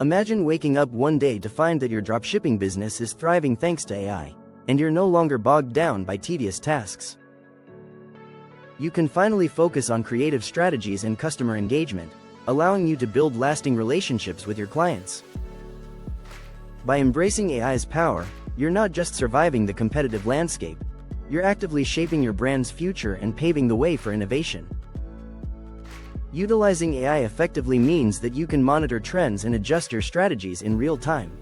Imagine waking up one day to find that your dropshipping business is thriving thanks to AI, and you're no longer bogged down by tedious tasks. You can finally focus on creative strategies and customer engagement, allowing you to build lasting relationships with your clients. By embracing AI's power, you're not just surviving the competitive landscape, you're actively shaping your brand's future and paving the way for innovation. Utilizing AI effectively means that you can monitor trends and adjust your strategies in real time.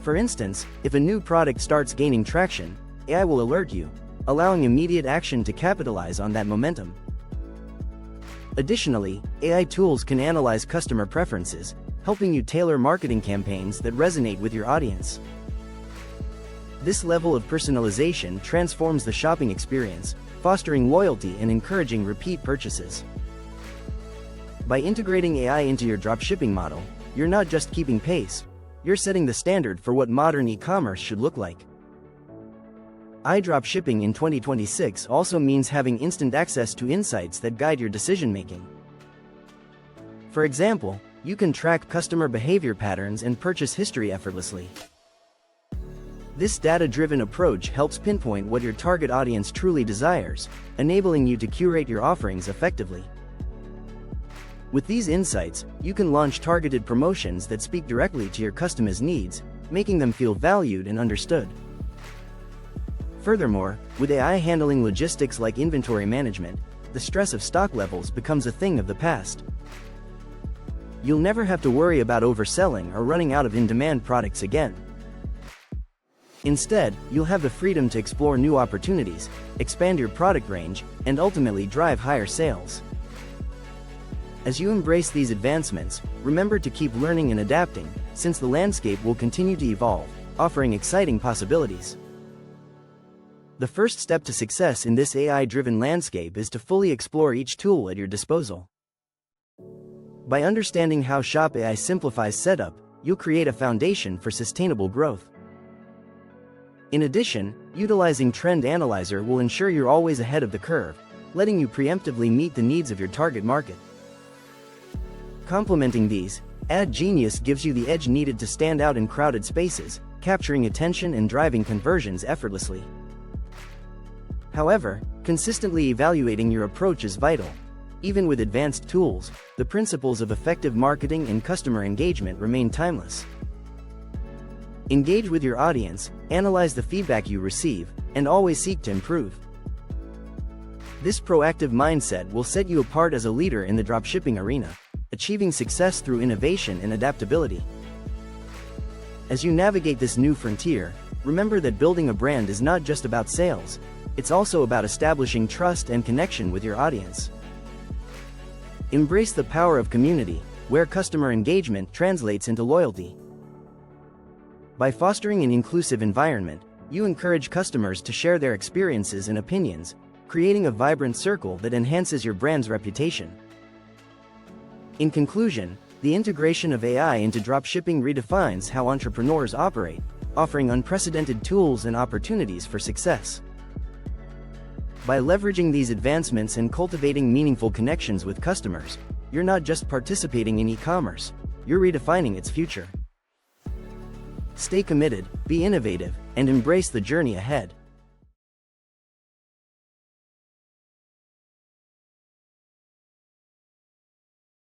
For instance, if a new product starts gaining traction, AI will alert you, allowing immediate action to capitalize on that momentum. Additionally, AI tools can analyze customer preferences, helping you tailor marketing campaigns that resonate with your audience. This level of personalization transforms the shopping experience, fostering loyalty and encouraging repeat purchases. By integrating AI into your dropshipping model, you're not just keeping pace, you're setting the standard for what modern e-commerce should look like. Dropshipping in 2026 also means having instant access to insights that guide your decision-making. For example, you can track customer behavior patterns and purchase history effortlessly. This data-driven approach helps pinpoint what your target audience truly desires, enabling you to curate your offerings effectively. With these insights, you can launch targeted promotions that speak directly to your customers' needs, making them feel valued and understood. Furthermore, with AI handling logistics like inventory management, the stress of stock levels becomes a thing of the past. You'll never have to worry about overselling or running out of in-demand products again. Instead, you'll have the freedom to explore new opportunities, expand your product range, and ultimately drive higher sales. As you embrace these advancements, remember to keep learning and adapting, since the landscape will continue to evolve, offering exciting possibilities. The first step to success in this AI-driven landscape is to fully explore each tool at your disposal. By understanding how Shop AI simplifies setup, you'll create a foundation for sustainable growth. In addition, utilizing Trend Analyzer will ensure you're always ahead of the curve, letting you preemptively meet the needs of your target market. Complementing these, Ad Genius gives you the edge needed to stand out in crowded spaces, capturing attention and driving conversions effortlessly. However, consistently evaluating your approach is vital. Even with advanced tools, the principles of effective marketing and customer engagement remain timeless. Engage with your audience, analyze the feedback you receive, and always seek to improve. This proactive mindset will set you apart as a leader in the dropshipping arena, achieving success through innovation and adaptability. As you navigate this new frontier, remember that building a brand is not just about sales, it's also about establishing trust and connection with your audience. Embrace the power of community, where customer engagement translates into loyalty. By fostering an inclusive environment, you encourage customers to share their experiences and opinions, creating a vibrant circle that enhances your brand's reputation. In conclusion, the integration of AI into dropshipping redefines how entrepreneurs operate, offering unprecedented tools and opportunities for success. By leveraging these advancements and cultivating meaningful connections with customers, you're not just participating in e-commerce, you're redefining its future. Stay committed, be innovative, and embrace the journey ahead.